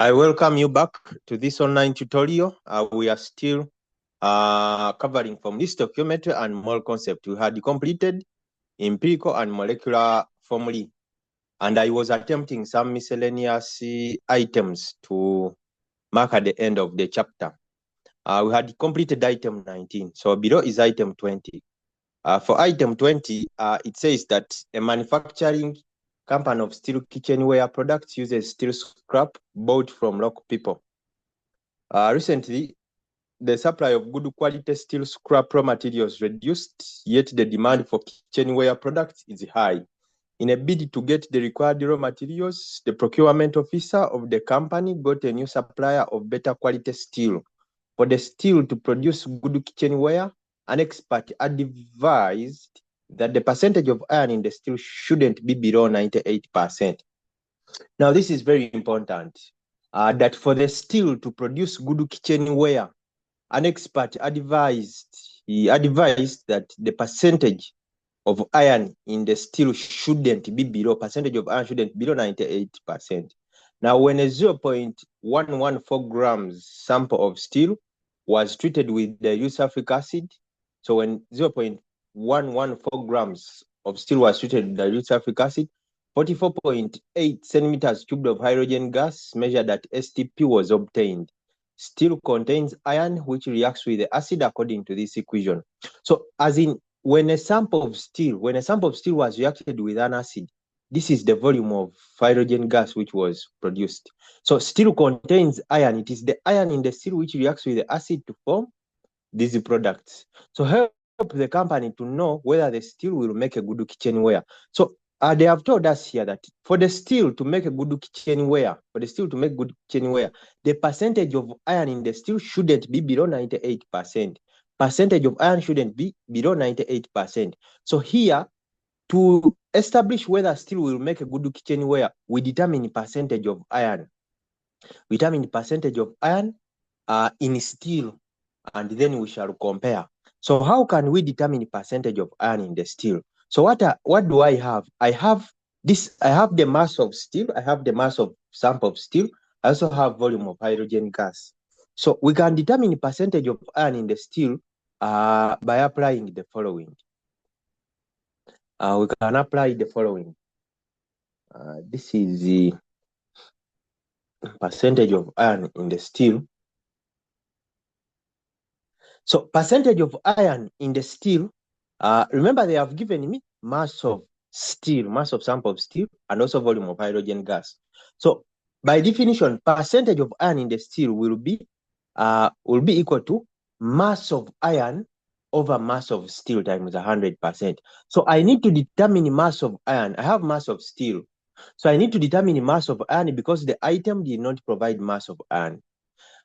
I welcome you back to this online tutorial. We are still covering from stoichiometry and mole concept. We had completed empirical and molecular formulae, and I was attempting some miscellaneous items to mark at the end of the chapter. We had completed item 19, so below is item 20. For item 20, it says that a manufacturing company of steel kitchenware products uses steel scrap bought from local people. Recently, the supply of good quality steel scrap raw materials reduced, yet the demand for kitchenware products is high. In a bid to get the required raw materials, the procurement officer of the company got a new supplier of better quality steel. For the steel to produce good kitchenware, an expert advised that the percentage of iron in the steel shouldn't be below 98%. Now, this is very important, that for the steel to produce good kitchenware, an expert advised that the percentage of iron in the steel shouldn't be below, percentage of iron shouldn't be below 98%. Now, when a 0.114 grams sample of steel was treated with the sulfuric acid, so when 0.114 grams of steel was treated with the sulfuric acid, 44.8 centimeters cubed of hydrogen gas measured at STP was obtained. Steel contains iron, which reacts with the acid according to this equation. So, as in, when a sample of steel was reacted with an acid, this is the volume of hydrogen gas which was produced. So steel contains iron. It is the iron in the steel which reacts with the acid to form these products. So help the company to know whether the steel will make a good kitchenware. So they have told us here that for the steel to make a good kitchenware, the percentage of iron in the steel shouldn't be below 98%. Percentage of iron shouldn't be below 98%. So here, to establish whether steel will make a good kitchenware, we determine percentage of iron. We determine percentage of iron in steel, and then we shall compare. So how can we determine percentage of iron in the steel? So what do I have? I have the mass of steel, I have the mass of sample of steel, I also have volume of hydrogen gas. So we can determine percentage of iron in the steel by applying the following. We can apply the following. This is the percentage of iron in the steel. So percentage of iron in the steel, remember they have given me mass of steel, mass of sample of steel, and also volume of hydrogen gas. So by definition, percentage of iron in the steel will be equal to mass of iron over mass of steel times 100%. So I need to determine mass of iron. I have mass of steel. So I need to determine mass of iron because the item did not provide mass of iron,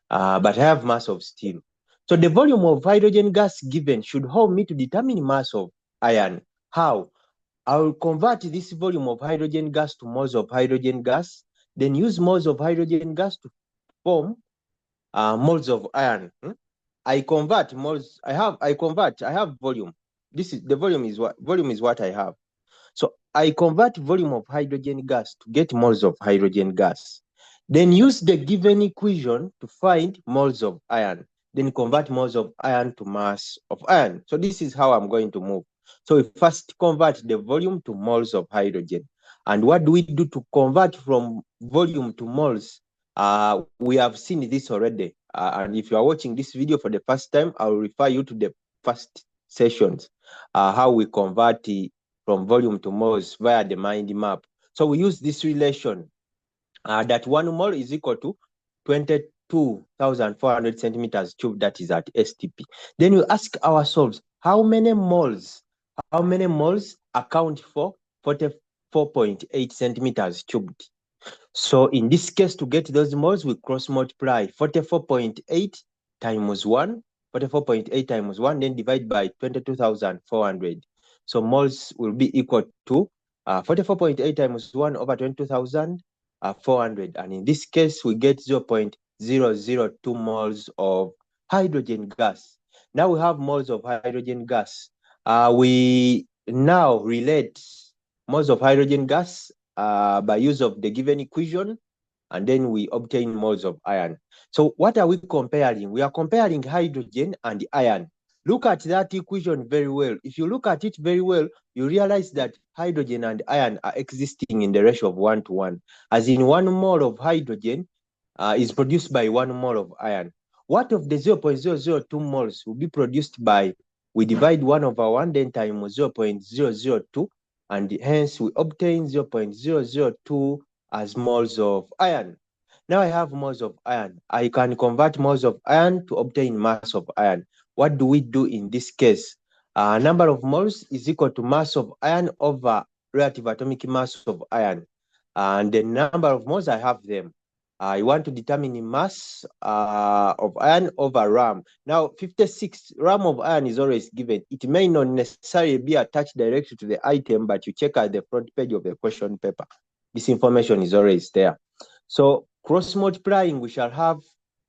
but I have mass of steel. So the volume of hydrogen gas given should help me to determine mass of iron. How? I will convert this volume of hydrogen gas to moles of hydrogen gas, then use moles of hydrogen gas to form moles of iron. I convert moles. I have volume. Volume is what I have. So I convert volume of hydrogen gas to get moles of hydrogen gas. Then use the given equation to find moles of iron. Then convert moles of iron to mass of iron. So this is how I'm going to move. So we first convert the volume to moles of hydrogen. And what do we do to convert from volume to moles? We have seen this already. And if you are watching this video for the first time, I will refer you to the first sessions, how we convert from volume to moles via the mind map. So we use this relation that 1 mole is equal to 22,400 centimeters cubed, that is at STP. Then we ask ourselves, how many moles account for 44.8 centimeters cubed? So in this case, to get those moles, we cross multiply 44.8 times 1, 44.8 times 1, then divide by 22,400. So moles will be equal to 44.8 times 1 over 22,400. And in this case, we get 0.002 moles of hydrogen gas. Now we have moles of hydrogen gas. We now relate moles of hydrogen gas by use of the given equation and then we obtain moles of iron. So what are we comparing? We are comparing hydrogen and iron. Look at that equation very well. If you look at it very well, you realize that hydrogen and iron are existing in the ratio of 1 to 1, as in 1 mole of hydrogen is produced by 1 mole of iron. What of the 0.002 moles will be produced by, we divide 1 over 1, then times 0.002, and hence we obtain 0.002 as moles of iron. Now I have moles of iron. I can convert moles of iron to obtain mass of iron. What do we do in this case? Number of moles is equal to mass of iron over relative atomic mass of iron. And the number of moles, I have them. I want to determine the mass of iron over RAM. Now, 56 RAM of iron is always given. It may not necessarily be attached directly to the item, but you check at the front page of the question paper. This information is always there. So cross multiplying, we shall have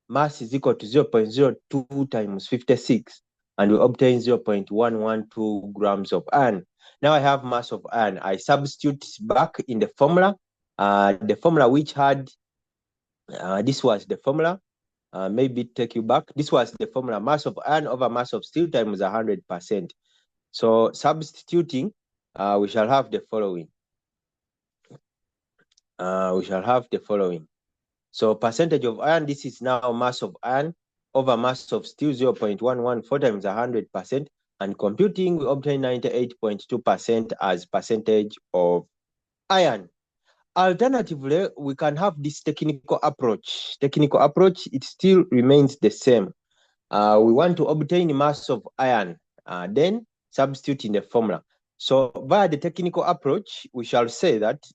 mass is equal to 0.02 times 56, and we obtain 0.112 grams of iron. Now I have mass of iron. I substitute back in the formula which had, this was the formula, maybe take you back. This was the formula, mass of iron over mass of steel times 100%. So substituting, we shall have the following. So percentage of iron, this is now mass of iron over mass of steel, 0.114 times 100%. And computing, we obtain 98.2% as percentage of iron. Alternatively, we can have this technical approach. Technical approach, it still remains the same. We want to obtain mass of iron, then substitute in the formula. So via the technical approach, we shall say that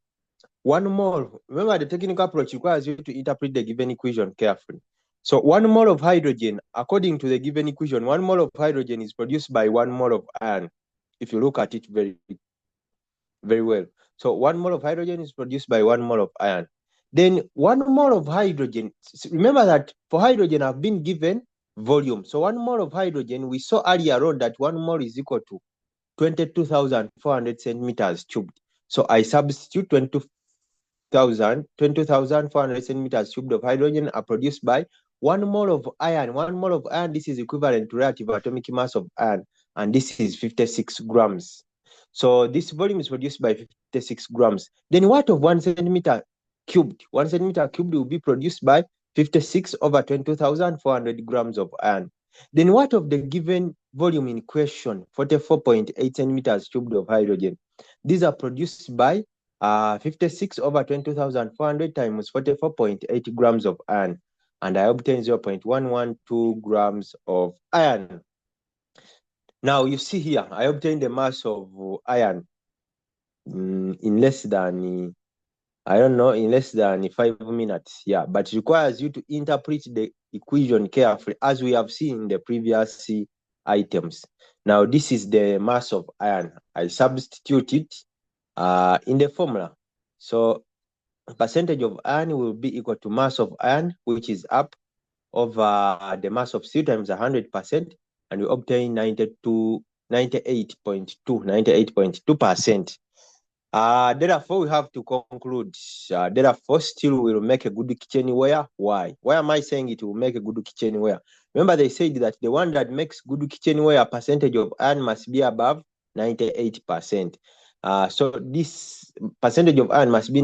1 mole, remember the technical approach requires you to interpret the given equation carefully. So 1 mole of hydrogen, according to the given equation, 1 mole of hydrogen is produced by 1 mole of iron, if you look at it very, very well. So 1 mole of hydrogen is produced by 1 mole of iron. Then 1 mole of hydrogen, remember that for hydrogen I've been given volume. So 1 mole of hydrogen, we saw earlier on that 1 mole is equal to 22,400 centimeters cubed. So I substitute 20,400 centimeters cubed of hydrogen are produced by 1 mole of iron. 1 mole of iron, this is equivalent to relative atomic mass of iron, and this is 56 grams. So this volume is produced by 56 grams. Then what of 1 centimeter cubed? 1 centimeter cubed will be produced by 56 over 22,400 grams of iron. Then what of the given volume in question, 44.8 centimeters cubed of hydrogen? These are produced by 56 over 20,400 times 44.8 grams of iron, and I obtain 0.112 grams of iron. Now you see here, I obtained the mass of iron in less than, I don't know, in less than 5 minutes. Yeah, but it requires you to interpret the equation carefully, as we have seen in the previous items. Now this is the mass of iron. I substitute it in the formula. So percentage of iron will be equal to mass of iron, which is up, over the mass of steel times 100%, and we obtain 98.2%. Therefore, we have to conclude. Therefore, steel will make a good kitchenware. Why? Why am I saying it will make a good kitchenware? Remember, they said that the one that makes good kitchenware, percentage of iron must be above 98%. So this percentage of iron must be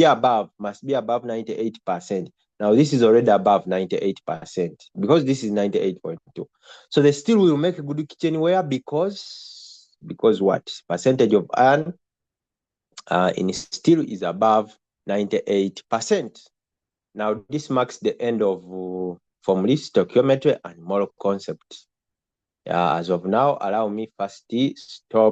above 98%. Now this is already above 98% because this is 98.2. So the steel will make a good kitchenware because what? Percentage of iron in steel is above 98%. Now this marks the end of formula, stoichiometry, and mole concept. As of now, allow me first to stop